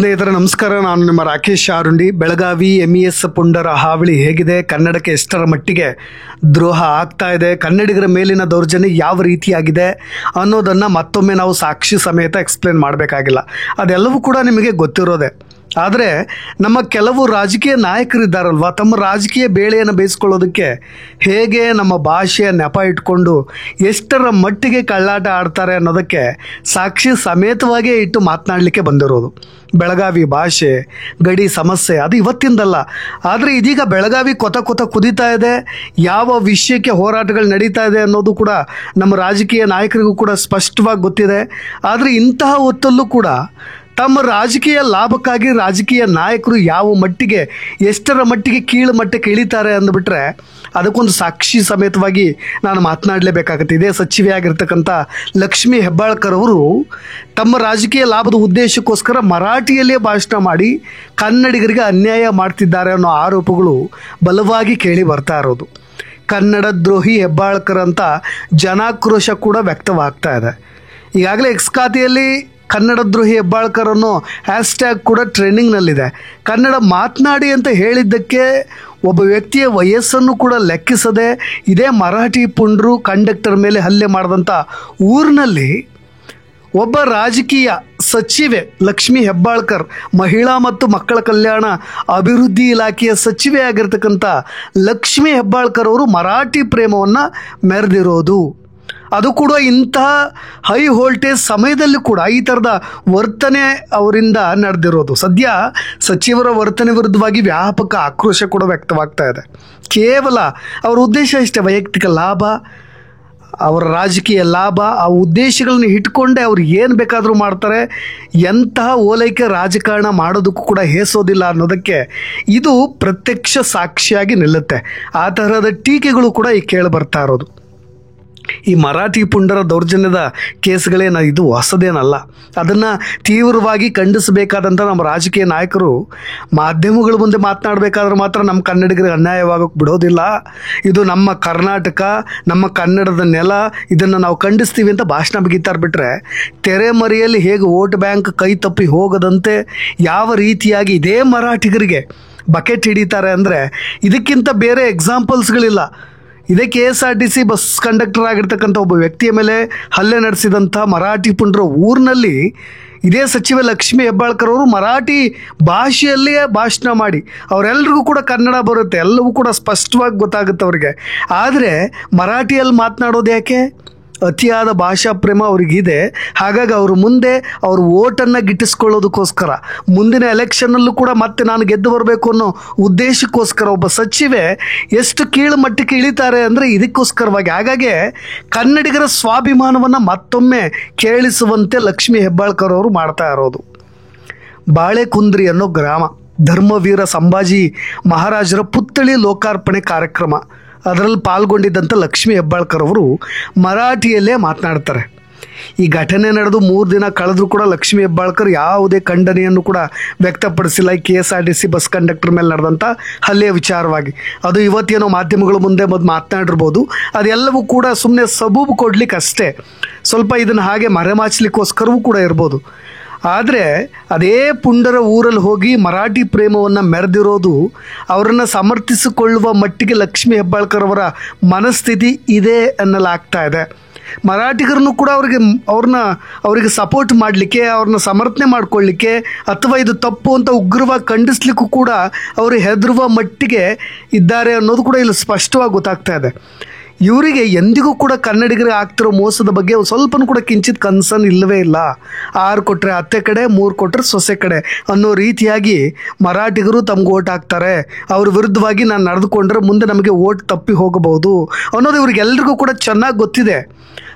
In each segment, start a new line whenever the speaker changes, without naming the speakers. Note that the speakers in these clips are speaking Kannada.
ಸ್ನೇಹಿತರೆ ನಮಸ್ಕಾರ. ನಾನು ನಿಮ್ಮ ರಾಕೇಶ್ ಆರುಂಡಿ. ಬೆಳಗಾವಿ MES ಪುಂಡರ ಹಾವಳಿ ಹೇಗಿದೆ, ಕನ್ನಡಕ್ಕೆ ಎಷ್ಟರ ಮಟ್ಟಿಗೆ ದ್ರೋಹ ಆಗ್ತಾ ಇದೆ, ಕನ್ನಡಿಗರ ಮೇಲಿನ ದೌರ್ಜನ್ಯ ಯಾವ ರೀತಿಯಾಗಿದೆ ಅನ್ನೋದನ್ನು ಮತ್ತೊಮ್ಮೆ ನಾವು ಸಾಕ್ಷಿ ಸಮೇತ ಎಕ್ಸ್ಪ್ಲೇನ್ ಮಾಡಬೇಕಾಗಿಲ್ಲ. ಅದೆಲ್ಲವೂ ಕೂಡ ನಿಮಗೆ ಗೊತ್ತಿರೋದೆ. ಆದರೆ ನಮ್ಮ ಕೆಲವು ರಾಜಕೀಯ ನಾಯಕರಿದ್ದಾರಲ್ವ, ತಮ್ಮ ರಾಜಕೀಯ ಬೇಳೆಯನ್ನು ಬೇಯಿಸ್ಕೊಳ್ಳೋದಕ್ಕೆ ಹೇಗೆ ನಮ್ಮ ಭಾಷೆಯ ನೆಪ ಇಟ್ಕೊಂಡು ಎಷ್ಟರ ಮಟ್ಟಿಗೆ ಕಳ್ಳಾಟ ಆಡ್ತಾರೆ ಅನ್ನೋದಕ್ಕೆ ಸಾಕ್ಷಿ ಸಮೇತವಾಗೇ ಇಟ್ಟು ಮಾತನಾಡಲಿಕ್ಕೆ ಬಂದಿರೋದು. ಬೆಳಗಾವಿ ಭಾಷೆ ಗಡಿ ಸಮಸ್ಯೆ ಅದು ಇವತ್ತಿಂದಲ್ಲ. ಆದರೆ ಇದೀಗ ಬೆಳಗಾವಿ ಕೊತ ಕುದೀತಾ ಇದೆ. ಯಾವ ವಿಷಯಕ್ಕೆ ಹೋರಾಟಗಳು ನಡೀತಾ ಇದೆ ಅನ್ನೋದು ಕೂಡ ನಮ್ಮ ರಾಜಕೀಯ ನಾಯಕರಿಗೂ ಕೂಡ ಸ್ಪಷ್ಟವಾಗಿ ಗೊತ್ತಿದೆ. ಆದರೆ ಇಂತಹ ಹೊತ್ತಲ್ಲೂ ಕೂಡ ತಮ್ಮ ರಾಜಕೀಯ ಲಾಭಕ್ಕಾಗಿ ರಾಜಕೀಯ ನಾಯಕರು ಯಾವ ಮಟ್ಟಿಗೆ ಎಷ್ಟರ ಮಟ್ಟಿಗೆ ಕೀಳು ಮಟ್ಟಕ್ಕೆ ಇಳಿತಾರೆ ಅಂದುಬಿಟ್ರೆ ಅದಕ್ಕೊಂದು ಸಾಕ್ಷಿ ಸಮೇತವಾಗಿ ನಾನು ಮಾತನಾಡಲೇಬೇಕಾಗತ್ತೆ. ಇದೇ ಸಚಿವೆಯಾಗಿರ್ತಕ್ಕಂಥ ಲಕ್ಷ್ಮೀ ಹೆಬ್ಬಾಳ್ಕರ್ ಅವರು ತಮ್ಮ ರಾಜಕೀಯ ಲಾಭದ ಉದ್ದೇಶಕ್ಕೋಸ್ಕರ ಮರಾಠಿಯಲ್ಲೇ ಭಾಷಣ ಮಾಡಿ ಕನ್ನಡಿಗರಿಗೆ ಅನ್ಯಾಯ ಮಾಡ್ತಿದ್ದಾರೆ ಅನ್ನೋ ಆರೋಪಗಳು ಬಲವಾಗಿ ಕೇಳಿ ಬರ್ತಾ ಇರೋದು. ಕನ್ನಡ ದ್ರೋಹಿ ಹೆಬ್ಬಾಳ್ಕರ್ ಅಂತ ಜನಾಕ್ರೋಶ ಕೂಡ ವ್ಯಕ್ತವಾಗ್ತಾ ಇದೆ. ಈಗಾಗಲೇ ಎಕ್ಸ್ ಖಾತೆಯಲ್ಲಿ ಕನ್ನಡ ದ್ರೋಹಿ ಹೆಬ್ಬಾಳ್ಕರ್ ಅನ್ನೋ ಹ್ಯಾಶ್ಟ್ಯಾಗ್ ಕೂಡ ಟ್ರೆಂಡಿಂಗ್ನಲ್ಲಿದೆ. ಕನ್ನಡ ಮಾತನಾಡಿ ಅಂತ ಹೇಳಿದ್ದಕ್ಕೆ ಒಬ್ಬ ವ್ಯಕ್ತಿಯ ವಯಸ್ಸನ್ನು ಕೂಡ ಲೆಕ್ಕಿಸದೆ ಇದೇ ಮರಾಠಿ ಪುಂಡ್ರು ಕಂಡಕ್ಟರ್ ಮೇಲೆ ಹಲ್ಲೆ ಮಾಡಿದಂಥ ಊರಿನಲ್ಲಿ ಒಬ್ಬ ರಾಜಕೀಯ ಸಚಿವೆ ಲಕ್ಷ್ಮೀ ಹೆಬ್ಬಾಳ್ಕರ್, ಮಹಿಳಾ ಮತ್ತು ಮಕ್ಕಳ ಕಲ್ಯಾಣ ಅಭಿವೃದ್ಧಿ ಇಲಾಖೆಯ ಸಚಿವೆಯಾಗಿರ್ತಕ್ಕಂಥ ಲಕ್ಷ್ಮೀ ಹೆಬ್ಬಾಳ್ಕರ್ ಅವರು ಮರಾಠಿ ಪ್ರೇಮವನ್ನು ಮೆರೆದಿರೋದು, ಅದು ಕೂಡ ಇಂತಹ ಹೈ ವೋಲ್ಟೇಜ್ ಸಮಯದಲ್ಲಿ ಕೂಡ ಈ ಥರದ ವರ್ತನೆ ಅವರಿಂದ ನಡೆದಿರೋದು. ಸದ್ಯ ಸಚಿವರ ವರ್ತನೆ ವಿರುದ್ಧವಾಗಿ ವ್ಯಾಪಕ ಆಕ್ರೋಶ ಕೂಡ ವ್ಯಕ್ತವಾಗ್ತಾ ಇದೆ. ಕೇವಲ ಅವರ ಉದ್ದೇಶ ಇಷ್ಟೇ, ವೈಯಕ್ತಿಕ ಲಾಭ, ಅವರ ರಾಜಕೀಯ ಲಾಭ, ಆ ಉದ್ದೇಶಗಳನ್ನ ಇಟ್ಕೊಂಡೇ ಅವ್ರು ಏನು ಬೇಕಾದರೂ ಮಾಡ್ತಾರೆ. ಎಂತಹ ಓಲೈಕೆ ರಾಜಕಾರಣ ಮಾಡೋದಕ್ಕೂ ಕೂಡ ಹೇಸೋದಿಲ್ಲ ಅನ್ನೋದಕ್ಕೆ ಇದು ಪ್ರತ್ಯಕ್ಷ ಸಾಕ್ಷಿಯಾಗಿ ನಿಲ್ಲುತ್ತೆ. ಆ ತರಹದ ಟೀಕೆಗಳು ಕೂಡ ಈ ಕೇಳಿ ಬರ್ತಾ ಇರೋದು. ಈ ಮರಾಠಿ ಪುಂಡರ ದೌರ್ಜನ್ಯದ ಕೇಸ್ಗಳೇನ ಇದು ಹೊಸದೇನಲ್ಲ. ಅದನ್ನು ತೀವ್ರವಾಗಿ ಖಂಡಿಸಬೇಕಾದಂಥ ನಮ್ಮ ರಾಜಕೀಯ ನಾಯಕರು ಮಾಧ್ಯಮಗಳ ಮುಂದೆ ಮಾತನಾಡಬೇಕಾದ್ರೆ ಮಾತ್ರ ನಮ್ಮ ಕನ್ನಡಿಗರಿಗೆ ಅನ್ಯಾಯವಾಗೋಕ್ಕೆ ಬಿಡೋದಿಲ್ಲ. ಇದು ನಮ್ಮ ಕರ್ನಾಟಕ, ನಮ್ಮ ಕನ್ನಡದ ನೆಲ, ಇದನ್ನು ನಾವು ಖಂಡಿಸ್ತೀವಿ ಅಂತ ಭಾಷಣ ಬಿಗಿತಾರೆ. ಬಿಟ್ಟರೆ ತೆರೆಮರೆಯಲ್ಲಿ ಹೇಗೆ ವೋಟ್ ಬ್ಯಾಂಕ್ ಕೈ ತಪ್ಪಿ ಹೋಗದಂತೆ ಯಾವ ರೀತಿಯಾಗಿ ಇದೇ ಮರಾಠಿಗರಿಗೆ ಬಕೆಟ್ ಹಿಡಿತಾರೆ ಅಂದರೆ ಇದಕ್ಕಿಂತ ಬೇರೆ ಎಕ್ಸಾಂಪಲ್ಸ್ಗಳಿಲ್ಲ. ಇದೇ KSRTC ಬಸ್ ಕಂಡಕ್ಟರ್ ಆಗಿರ್ತಕ್ಕಂಥ ಒಬ್ಬ ವ್ಯಕ್ತಿಯ ಮೇಲೆ ಹಲ್ಲೆ ನಡೆಸಿದಂಥ ಮರಾಠಿ ಪುಂಡ್ರ ಊರಿನಲ್ಲಿ ಇದೇ ಸಚಿವೆ ಲಕ್ಷ್ಮೀ ಹೆಬ್ಬಾಳ್ಕರ್ ಅವರು ಮರಾಠಿ ಭಾಷೆಯಲ್ಲಿಯೇ ಭಾಷಣ ಮಾಡಿ, ಅವರೆಲ್ಲರಿಗೂ ಕೂಡ ಕನ್ನಡ ಬರುತ್ತೆ, ಎಲ್ಲವೂ ಕೂಡ ಸ್ಪಷ್ಟವಾಗಿ ಗೊತ್ತಾಗುತ್ತೆ ಅವರಿಗೆ. ಆದರೆ ಮರಾಠಿಯಲ್ಲಿ ಮಾತನಾಡೋದು ಯಾಕೆ? ಅತಿಯಾದ ಭಾಷಾ ಪ್ರೇಮ ಅವರಿಗಿದೆ. ಹಾಗಾಗಿ ಅವರು ಮುಂದೆ ಅವ್ರ ಓಟನ್ನು ಗಿಟ್ಟಿಸ್ಕೊಳ್ಳೋದಕ್ಕೋಸ್ಕರ ಮುಂದಿನ ಎಲೆಕ್ಷನ್ನಲ್ಲೂ ಕೂಡ ಮತ್ತೆ ನಾನು ಗೆದ್ದು ಬರಬೇಕು ಅನ್ನೋ ಉದ್ದೇಶಕ್ಕೋಸ್ಕರ ಒಬ್ಬ ಸಚಿವೆ ಎಷ್ಟು ಕೀಳು ಮಟ್ಟಕ್ಕೆ ಇಳಿತಾರೆ ಅಂದರೆ ಇದಕ್ಕೋಸ್ಕರವಾಗಿ. ಹಾಗಾಗಿ ಕನ್ನಡಿಗರ ಸ್ವಾಭಿಮಾನವನ್ನು ಮತ್ತೊಮ್ಮೆ ಕೇಳಿಸುವಂತೆ ಲಕ್ಷ್ಮೀ ಹೆಬ್ಬಾಳ್ಕರ್ ಅವರು ಮಾಡ್ತಾ ಇರೋದು. ಬಾಳೆಕುಂದ್ರಿ ಅನ್ನೋ ಗ್ರಾಮ, ಧರ್ಮವೀರ ಸಂಭಾಜಿ ಮಹಾರಾಜರ ಪುತ್ಥಳಿ ಲೋಕಾರ್ಪಣೆ ಕಾರ್ಯಕ್ರಮ, ಅದರಲ್ಲಿ ಪಾಲ್ಗೊಂಡಿದ್ದಂಥ ಲಕ್ಷ್ಮೀ ಹೆಬ್ಬಾಳ್ಕರ್ ಅವರು ಮರಾಠಿಯಲ್ಲೇ ಮಾತನಾಡ್ತಾರೆ. ಈ ಘಟನೆ ನಡೆದು 3 ದಿನ ಕಳೆದರೂ ಕೂಡ ಲಕ್ಷ್ಮೀ ಹೆಬ್ಬಾಳ್ಕರ್ ಯಾವುದೇ ಖಂಡನೆಯನ್ನು ಕೂಡ ವ್ಯಕ್ತಪಡಿಸಿಲ್ಲ. ಈ KSRTC ಬಸ್ ಕಂಡಕ್ಟರ್ ಮೇಲೆ ನಡೆದಂಥ ಹಲ್ಲೆಯ ವಿಚಾರವಾಗಿ. ಅದು ಇವತ್ತೇನೋ ಮಾಧ್ಯಮಗಳ ಮುಂದೆ ಮಾತನಾಡಿರ್ಬೋದು, ಅದೆಲ್ಲವೂ ಕೂಡ ಸುಮ್ಮನೆ ಸಬೂಬು ಕೊಡ್ಲಿಕ್ಕೆ ಅಷ್ಟೇ, ಸ್ವಲ್ಪ ಇದನ್ನು ಹಾಗೆ ಮರೆಮಾಚಲಿಕ್ಕೋಸ್ಕರವೂ ಕೂಡ ಇರ್ಬೋದು. ಆದರೆ ಅದೇ ಪುಂಡರ ಊರಲ್ಲಿ ಹೋಗಿ ಮರಾಠಿ ಪ್ರೇಮವನ್ನು ಮೆರೆದಿರೋದು ಅವರನ್ನು ಸಮರ್ಥಿಸಿಕೊಳ್ಳುವ ಮಟ್ಟಿಗೆ ಲಕ್ಷ್ಮೀ ಹೆಬ್ಬಾಳ್ಕರ್ ಅವರ ಮನಸ್ಥಿತಿ ಇದೆ ಅನ್ನಲಾಗ್ತಾ ಇದೆ. ಮರಾಠಿಗರನ್ನು ಕೂಡ ಅವರಿಗೆ ಸಪೋರ್ಟ್ ಮಾಡಲಿಕ್ಕೆ, ಅವ್ರನ್ನ ಸಮರ್ಥನೆ ಮಾಡಿಕೊಳ್ಳಿಕ್ಕೆ ಅಥವಾ ಇದು ತಪ್ಪು ಅಂತ ಉಗ್ರವಾಗಿ ಖಂಡಿಸ್ಲಿಕ್ಕೂ ಕೂಡ ಅವರು ಹೆದರುವ ಮಟ್ಟಿಗೆ ಇದ್ದಾರೆ ಅನ್ನೋದು ಕೂಡ ಇಲ್ಲಿ ಸ್ಪಷ್ಟವಾಗಿ ಗೊತ್ತಾಗ್ತಾ ಇದೆ. ಇವರಿಗೆ ಎಂದಿಗೂ ಕೂಡ ಕನ್ನಡಿಗರಿಗೆ ಆಗ್ತಿರೋ ಮೋಸದ ಬಗ್ಗೆ ಸ್ವಲ್ಪನೂ ಕೂಡ ಕಿಂಚಿತ್ ಕನ್ಸರ್ನ್ ಇಲ್ಲವೇ ಇಲ್ಲ. 6 ಕೊಟ್ಟರೆ ಅತ್ತೆ ಕಡೆ, 3 ಕೊಟ್ಟರೆ ಸೊಸೆ ಕಡೆ ಅನ್ನೋ ರೀತಿಯಾಗಿ ಮರಾಠಿಗರು ತಮ್ಗೆ ಓಟ್ ಹಾಕ್ತಾರೆ, ಅವ್ರ ವಿರುದ್ಧವಾಗಿ ನಾನು ನಡೆದುಕೊಂಡ್ರೆ ಮುಂದೆ ನಮಗೆ ಓಟ್ ತಪ್ಪಿ ಹೋಗಬಹುದು ಅನ್ನೋದು ಇವ್ರಿಗೆಲ್ರಿಗೂ ಕೂಡ ಚೆನ್ನಾಗಿ ಗೊತ್ತಿದೆ.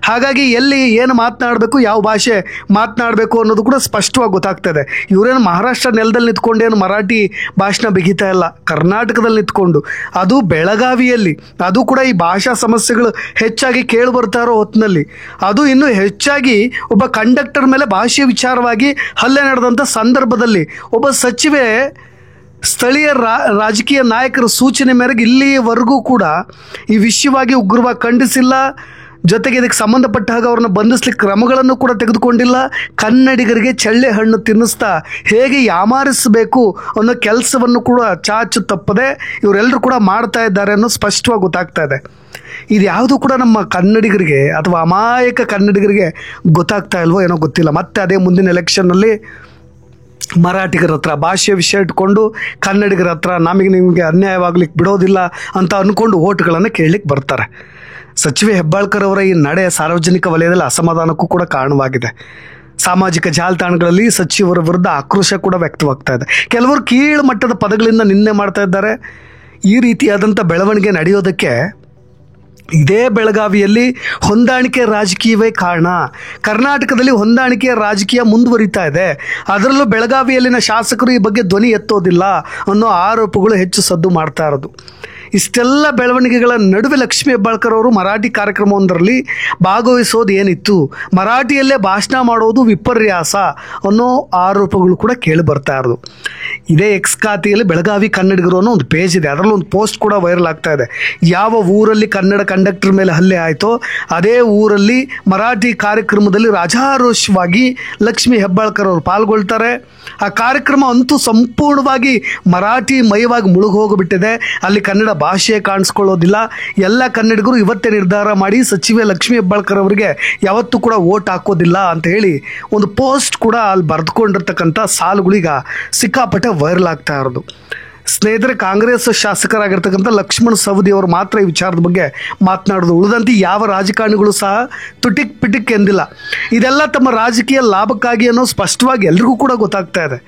ಹಾಗಾಗಿ ಎಲ್ಲಿ ಏನು ಮಾತನಾಡಬೇಕು, ಯಾವ ಭಾಷೆ ಮಾತನಾಡಬೇಕು ಅನ್ನೋದು ಕೂಡ ಸ್ಪಷ್ಟವಾಗಿ ಗೊತ್ತಾಗ್ತಾ ಇದೆ. ಇವರೇನು ಮಹಾರಾಷ್ಟ್ರ ನೆಲದಲ್ಲಿ ನಿಂತ್ಕೊಂಡೇನು ಮರಾಠಿ ಭಾಷಣ ಬಿಗಿತಾ ಇಲ್ಲ, ಕರ್ನಾಟಕದಲ್ಲಿ ನಿಂತ್ಕೊಂಡು, ಅದು ಬೆಳಗಾವಿಯಲ್ಲಿ, ಅದು ಕೂಡ ಈ ಭಾಷಾ ಸಮಸ್ಯೆಗಳು ಹೆಚ್ಚಾಗಿ ಕೇಳಿ ಬರ್ತಾ ಇರೋ ಹೊತ್ತಿನಲ್ಲಿ, ಅದು ಇನ್ನೂ ಹೆಚ್ಚಾಗಿ ಒಬ್ಬ ಕಂಡಕ್ಟರ್ ಮೇಲೆ ಭಾಷೆಯ ವಿಚಾರವಾಗಿ ಹಲ್ಲೆ ನಡೆದಂಥ ಸಂದರ್ಭದಲ್ಲಿ ಒಬ್ಬ ಸಚಿವೆ ಸ್ಥಳೀಯ ರಾಜಕೀಯ ನಾಯಕರ ಸೂಚನೆ ಮೇರೆಗೆ ಇಲ್ಲಿಯವರೆಗೂ ಕೂಡ ಈ ವಿಷಯವಾಗಿ ಉಗ್ರವಾಗಿ ಖಂಡಿಸಿಲ್ಲ. ಜೊತೆಗೆ ಇದಕ್ಕೆ ಸಂಬಂಧಪಟ್ಟ ಹಾಗೆ ಅವ್ರನ್ನ ಬಂಧಿಸ್ಲಿಕ್ಕೆ ಕ್ರಮಗಳನ್ನು ಕೂಡ ತೆಗೆದುಕೊಂಡಿಲ್ಲ. ಕನ್ನಡಿಗರಿಗೆ ಚಳ್ಳೆ ಹಣ್ಣು ತಿನ್ನಿಸ್ತಾ ಹೇಗೆ ಯಾಮಾರಿಸಬೇಕು ಅನ್ನೋ ಕೆಲಸವನ್ನು ಕೂಡ ಚಾಚು ತಪ್ಪದೆ ಇವರೆಲ್ಲರೂ ಕೂಡ ಮಾಡ್ತಾ ಇದ್ದಾರೆ ಅನ್ನೋ ಸ್ಪಷ್ಟವಾಗಿ ಗೊತ್ತಾಗ್ತಾ ಇದೆ. ಇದು ಯಾವುದು ಕೂಡ ನಮ್ಮ ಕನ್ನಡಿಗರಿಗೆ ಅಥವಾ ಅಮಾಯಕ ಕನ್ನಡಿಗರಿಗೆ ಗೊತ್ತಾಗ್ತಾ ಇಲ್ವೋ ಏನೋ ಗೊತ್ತಿಲ್ಲ. ಮತ್ತೆ ಅದೇ ಮುಂದಿನ ಎಲೆಕ್ಷನ್ನಲ್ಲಿ ಮರಾಠಿಗರ ಹತ್ರ ಭಾಷೆಯ ವಿಷಯ ಇಟ್ಕೊಂಡು ಕನ್ನಡಿಗರ ಹತ್ರ ನಿಮಗೆ ಅನ್ಯಾಯವಾಗ್ಲಿಕ್ಕೆ ಬಿಡೋದಿಲ್ಲ ಅಂತ ಅಂದ್ಕೊಂಡು ಓಟ್ಗಳನ್ನು ಕೇಳಲಿಕ್ಕೆ ಬರ್ತಾರೆ. ಸಚಿವೆ ಹೆಬ್ಬಾಳ್ಕರ್ ಅವರ ಈ ನಡೆ ಸಾರ್ವಜನಿಕ ವಲಯದಲ್ಲಿ ಅಸಮಾಧಾನಕ್ಕೂ ಕೂಡ ಕಾರಣವಾಗಿದೆ. ಸಾಮಾಜಿಕ ಜಾಲತಾಣಗಳಲ್ಲಿ ಸಚಿವರ ವಿರುದ್ಧ ಆಕ್ರೋಶ ಕೂಡ ವ್ಯಕ್ತವಾಗ್ತಾ ಇದೆ. ಕೆಲವರು ಕೀಳು ಮಟ್ಟದ ಪದಗಳಿಂದ ನಿಂದೆ ಮಾಡ್ತಾ ಇದ್ದಾರೆ. ಈ ರೀತಿಯಾದಂಥ ಬೆಳವಣಿಗೆ ನಡೆಯೋದಕ್ಕೆ ಇದೇ ಬೆಳಗಾವಿಯಲ್ಲಿ ಹೊಂದಾಣಿಕೆ ರಾಜಕೀಯವೇ ಕಾರಣ. ಕರ್ನಾಟಕದಲ್ಲಿ ಹೊಂದಾಣಿಕೆಯ ರಾಜಕೀಯ ಮುಂದುವರಿತಾ ಇದೆ. ಅದರಲ್ಲೂ ಬೆಳಗಾವಿಯಲ್ಲಿನ ಶಾಸಕರು ಈ ಬಗ್ಗೆ ಧ್ವನಿ ಎತ್ತೋದಿಲ್ಲ ಅನ್ನೋ ಆರೋಪಗಳು ಹೆಚ್ಚು ಸದ್ದು ಮಾಡ್ತಾ ಇರೋದು. ಇಷ್ಟೆಲ್ಲ ಬೆಳವಣಿಗೆಗಳ ನಡುವೆ ಲಕ್ಷ್ಮೀ ಹೆಬ್ಬಾಳ್ಕರ್ ಅವರು ಮರಾಠಿ ಕಾರ್ಯಕ್ರಮವೊಂದರಲ್ಲಿ ಭಾಗವಹಿಸೋದು ಏನಿತ್ತು, ಮರಾಠಿಯಲ್ಲೇ ಭಾಷಣ ಮಾಡೋದು ವಿಪರ್ಯಾಸ ಅನ್ನೋ ಆರೋಪಗಳು ಕೂಡ ಕೇಳಿ ಬರ್ತಾ ಇರೋದು. ಇದೇ ಎಕ್ಸ್ ಖಾತೆಯಲ್ಲಿ ಬೆಳಗಾವಿ ಕನ್ನಡಿಗರು ಅನ್ನೋ ಒಂದು ಪೇಜ್ ಇದೆ. ಅದರಲ್ಲಿ ಒಂದು ಪೋಸ್ಟ್ ಕೂಡ ವೈರಲ್ ಆಗ್ತಾ ಇದೆ. ಯಾವ ಊರಲ್ಲಿ ಕನ್ನಡ ಕಂಡಕ್ಟರ್ ಮೇಲೆ ಹಲ್ಲೆ ಆಯಿತೋ ಅದೇ ಊರಲ್ಲಿ ಮರಾಠಿ ಕಾರ್ಯಕ್ರಮದಲ್ಲಿ ರಾಜಾರೋಷವಾಗಿ ಲಕ್ಷ್ಮೀ ಹೆಬ್ಬಾಳ್ಕರ್ ಅವರು ಪಾಲ್ಗೊಳ್ತಾರೆ. ಆ ಕಾರ್ಯಕ್ರಮ ಅಂತೂ ಸಂಪೂರ್ಣವಾಗಿ ಮರಾಠಿ ಮಯವಾಗಿ ಮುಳುಗಿ ಹೋಗಿಬಿಟ್ಟಿದೆ. ಅಲ್ಲಿ ಕನ್ನಡ ಭಾಷೆ ಕಾಣಿಸ್ಕೊಳ್ಳೋದಿಲ್ಲ. ಎಲ್ಲ ಕನ್ನಡಿಗರು ಇವತ್ತೇ ನಿರ್ಧಾರ ಮಾಡಿ ಸಚಿವೆ ಲಕ್ಷ್ಮೀ ಹೆಬ್ಬಾಳ್ಕರ್ ಅವರಿಗೆ ಯಾವತ್ತೂ ಕೂಡ ವೋಟ್ ಹಾಕೋದಿಲ್ಲ ಅಂತ ಹೇಳಿ ಒಂದು ಪೋಸ್ಟ್ ಕೂಡ ಅಲ್ಲಿ ಬರೆದುಕೊಂಡಿರ್ತಕ್ಕಂಥ ಸಾಲುಗಳೀಗ ಸಿಕ್ಕಾಪಟ್ಟೆ ವೈರಲ್ ಆಗ್ತಾ ಇರೋದು. ಸ್ನೇಹಿತರೆ, ಕಾಂಗ್ರೆಸ್ ಶಾಸಕರಾಗಿರ್ತಕ್ಕಂಥ ಲಕ್ಷ್ಮಣ್ ಸವದಿ ಅವರು ಮಾತ್ರ ಈ ವಿಚಾರದ ಬಗ್ಗೆ ಮಾತನಾಡೋದು. ಉಳಿದಂತೆ ಯಾವ ರಾಜಕಾರಣಿಗಳು ಸಹ ತುಟಿಕ್ ಪಿಟಿಕ್ ಎಂದಿಲ್ಲ. ಇದೆಲ್ಲ ತಮ್ಮ ರಾಜಕೀಯ ಲಾಭಕ್ಕಾಗಿ ಅನ್ನೋ ಸ್ಪಷ್ಟವಾಗಿ ಎಲ್ರಿಗೂ ಕೂಡ ಗೊತ್ತಾಗ್ತಾ ಇದೆ.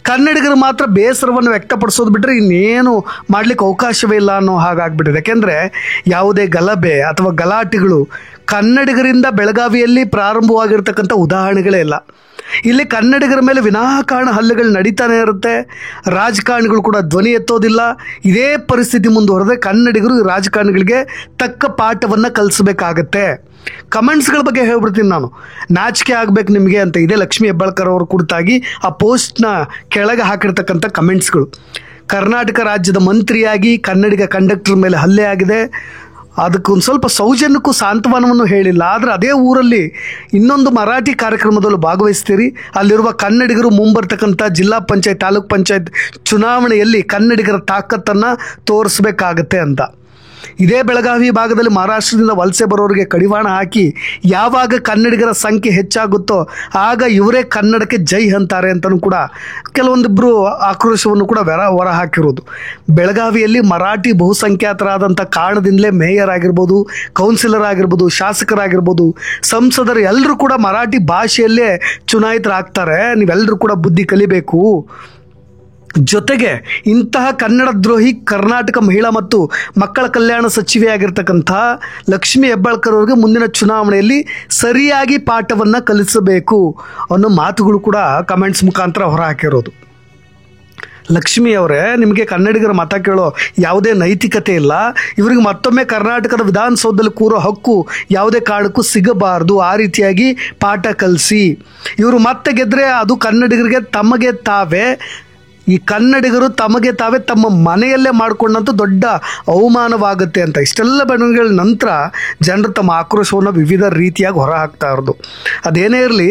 ಕನ್ನಡಿಗರು ಮಾತ್ರ ಬೇಸರವನ್ನು ವ್ಯಕ್ತಪಡಿಸೋದು ಬಿಟ್ಟರೆ ಇನ್ನೇನು ಮಾಡಲಿಕ್ಕೆ ಅವಕಾಶವೇ ಇಲ್ಲ ಅನ್ನೋ ಹಾಗಾಗ್ಬಿಟ್ಟಿದೆ. ಯಾಕೆಂದರೆ ಯಾವುದೇ ಗಲಭೆ ಅಥವಾ ಗಲಾಟೆಗಳು ಕನ್ನಡಿಗರಿಂದ ಬೆಳಗಾವಿಯಲ್ಲಿ ಪ್ರಾರಂಭವಾಗಿರ್ತಕ್ಕಂಥ ಉದಾಹರಣೆಗಳೇ ಇಲ್ಲ. ಇಲ್ಲಿ ಕನ್ನಡಿಗರ ಮೇಲೆ ವಿನಾಕಾರಣ ಹಲ್ಲೆಗಳು ನಡೀತಾನೆ ಇರುತ್ತೆ. ರಾಜಕಾರಣಿಗಳು ಕೂಡ ಧ್ವನಿ ಎತ್ತೋದಿಲ್ಲ. ಇದೇ ಪರಿಸ್ಥಿತಿ ಮುಂದುವರೆದ್ರೆ ಕನ್ನಡಿಗರು ಈ ರಾಜಕಾರಣಿಗಳಿಗೆ ತಕ್ಕ ಪಾಠವನ್ನು ಕಲಿಸಬೇಕಾಗತ್ತೆ. ಕಮೆಂಟ್ಸ್ಗಳ ಬಗ್ಗೆ ಹೇಳ್ಬಿಡ್ತೀನಿ ನಾನು, ನಾಚಿಕೆ ಆಗಬೇಕು ನಿಮಗೆ ಅಂತ. ಇದೇ ಲಕ್ಷ್ಮೀ ಹೆಬ್ಬಾಳ್ಕರ್ ಅವರು ಕುರಿತಾಗಿ ಆ ಪೋಸ್ಟ್ನ ಕೆಳಗೆ ಹಾಕಿರ್ತಕ್ಕಂಥ ಕಮೆಂಟ್ಸ್ಗಳು. ಕರ್ನಾಟಕ ರಾಜ್ಯದ ಮಂತ್ರಿಯಾಗಿ ಕನ್ನಡಿಗ ಕಂಡಕ್ಟರ್ ಮೇಲೆ ಹಲ್ಲೆ ಆಗಿದೆ, ಅದಕ್ಕೊಂದು ಸ್ವಲ್ಪ ಸೌಜನ್ಯಕ್ಕೂ ಸಾಂತ್ವನವನ್ನು ಹೇಳಿಲ್ಲ. ಆದರೆ ಅದೇ ಊರಲ್ಲಿ ಇನ್ನೊಂದು ಮರಾಠಿ ಕಾರ್ಯಕ್ರಮದಲ್ಲೂ ಭಾಗವಹಿಸ್ತೀರಿ. ಅಲ್ಲಿರುವ ಕನ್ನಡಿಗರು ಮುಂಬರ್ತಕ್ಕಂಥ ಜಿಲ್ಲಾ ಪಂಚಾಯತ್ ತಾಲೂಕ್ ಪಂಚಾಯತ್ ಚುನಾವಣೆಯಲ್ಲಿ ಕನ್ನಡಿಗರ ತಾಕತ್ತನ್ನು ತೋರಿಸ್ಬೇಕಾಗತ್ತೆ ಅಂತ. ಇದೇ ಬೆಳಗಾವಿ ಭಾಗದಲ್ಲಿ ಮಹಾರಾಷ್ಟ್ರದಿಂದ ವಲಸೆ ಬರೋರಿಗೆ ಕಡಿವಾಣ ಹಾಕಿ ಯಾವಾಗ ಕನ್ನಡಿಗರ ಸಂಖ್ಯೆ ಹೆಚ್ಚಾಗುತ್ತೋ ಆಗ ಇವರೇ ಕನ್ನಡಕ್ಕೆ ಜೈ ಅಂತಾರೆ ಅಂತಲೂ ಕೂಡ ಕೆಲವೊಂದಿಬ್ಬರು ಆಕ್ರೋಶವನ್ನು ಕೂಡ ಹೊರ ಹಾಕಿರೋದು. ಬೆಳಗಾವಿಯಲ್ಲಿ ಮರಾಠಿ ಬಹುಸಂಖ್ಯಾತರಾದಂಥ ಕಾರಣದಿಂದಲೇ ಮೇಯರ್ ಆಗಿರ್ಬೋದು, ಕೌನ್ಸಿಲರ್ ಆಗಿರ್ಬೋದು, ಶಾಸಕರಾಗಿರ್ಬೋದು, ಸಂಸದರು ಎಲ್ಲರೂ ಕೂಡ ಮರಾಠಿ ಭಾಷೆಯಲ್ಲೇ ಚುನಾಯಿತರಾಗ್ತಾರೆ. ನೀವೆಲ್ಲರೂ ಕೂಡ ಬುದ್ಧಿ ಕಲಿಬೇಕು. ಜೊತೆಗೆ ಇಂತಹ ಕನ್ನಡ ದ್ರೋಹಿ ಕರ್ನಾಟಕ ಮಹಿಳಾ ಮತ್ತು ಮಕ್ಕಳ ಕಲ್ಯಾಣ ಸಚಿವೆಯಾಗಿರ್ತಕ್ಕಂಥ ಲಕ್ಷ್ಮೀ ಹೆಬ್ಬಾಳ್ಕರ್ ಅವರಿಗೆ ಮುಂದಿನ ಚುನಾವಣೆಯಲ್ಲಿ ಸರಿಯಾಗಿ ಪಾಠವನ್ನು ಕಲಿಸಬೇಕು ಅನ್ನೋ ಮಾತುಗಳು ಕೂಡ ಕಮೆಂಟ್ಸ್ ಮುಖಾಂತರ ಹೊರಹಾಕಿರೋದು. ಲಕ್ಷ್ಮಿ ಅವರೇ, ನಿಮಗೆ ಕನ್ನಡಿಗರ ಮತ ಕೇಳೋ ಯಾವುದೇ ನೈತಿಕತೆ ಇಲ್ಲ. ಇವರಿಗೆ ಮತ್ತೊಮ್ಮೆ ಕರ್ನಾಟಕದ ವಿಧಾನಸೌಧದಲ್ಲಿ ಕೂರೋ ಹಕ್ಕು ಯಾವುದೇ ಕಾರಣಕ್ಕೂ ಸಿಗಬಾರ್ದು. ಆ ರೀತಿಯಾಗಿ ಪಾಠ ಕಲಿಸಿ. ಇವರು ಮತ್ತೆ ಗೆದ್ದರೆ ಅದು ಕನ್ನಡಿಗರಿಗೆ ತಮಗೆ ತಾವೇ, ಈ ಕನ್ನಡಿಗರು ತಮಗೆ ತಾವೇ ತಮ್ಮ ಮನೆಯಲ್ಲೇ ಮಾಡಿಕೊಂಡಂತೂ ದೊಡ್ಡ ಅವಮಾನವಾಗುತ್ತೆ ಅಂತ. ಇಷ್ಟೆಲ್ಲ ಬೆಳವಣಿಗೆಗಳ ನಂತರ ಜನರು ತಮ್ಮ ಆಕ್ರೋಶವನ್ನು ವಿವಿಧ ರೀತಿಯಾಗಿ ಹೊರ ಹಾಕ್ತಾ ಇರೋದು. ಅದೇನೇ ಇರಲಿ,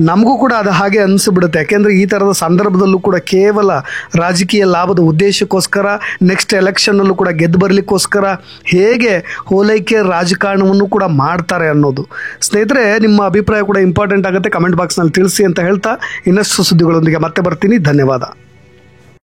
ನಮಗೂ ಕೂಡ ಅದು ಹಾಗೆ ಅನಿಸ್ಬಿಡುತ್ತೆ. ಯಾಕೆಂದರೆ ಈ ಥರದ ಸಂದರ್ಭದಲ್ಲೂ ಕೂಡ ಕೇವಲ ರಾಜಕೀಯ ಲಾಭದ ಉದ್ದೇಶಕ್ಕೋಸ್ಕರ ನೆಕ್ಸ್ಟ್ ಎಲೆಕ್ಷನ್ನಲ್ಲೂ ಕೂಡ ಗೆದ್ದು ಬರಲಿಕ್ಕೋಸ್ಕರ ಹೇಗೆ ಓಲೈಕೆ ರಾಜಕಾರಣವನ್ನು ಕೂಡ ಮಾಡ್ತಾರೆ ಅನ್ನೋದು. ಸ್ನೇಹಿತರೆ, ನಿಮ್ಮ ಅಭಿಪ್ರಾಯ ಕೂಡ ಇಂಪಾರ್ಟೆಂಟ್ ಆಗುತ್ತೆ. ಕಮೆಂಟ್ ಬಾಕ್ಸ್ನಲ್ಲಿ ತಿಳಿಸಿ ಅಂತ ಹೇಳ್ತಾ ಇನ್ನಷ್ಟು ಸುದ್ದಿಗಳೊಂದಿಗೆ ಮತ್ತೆ ಬರ್ತೀನಿ. ಧನ್ಯವಾದ.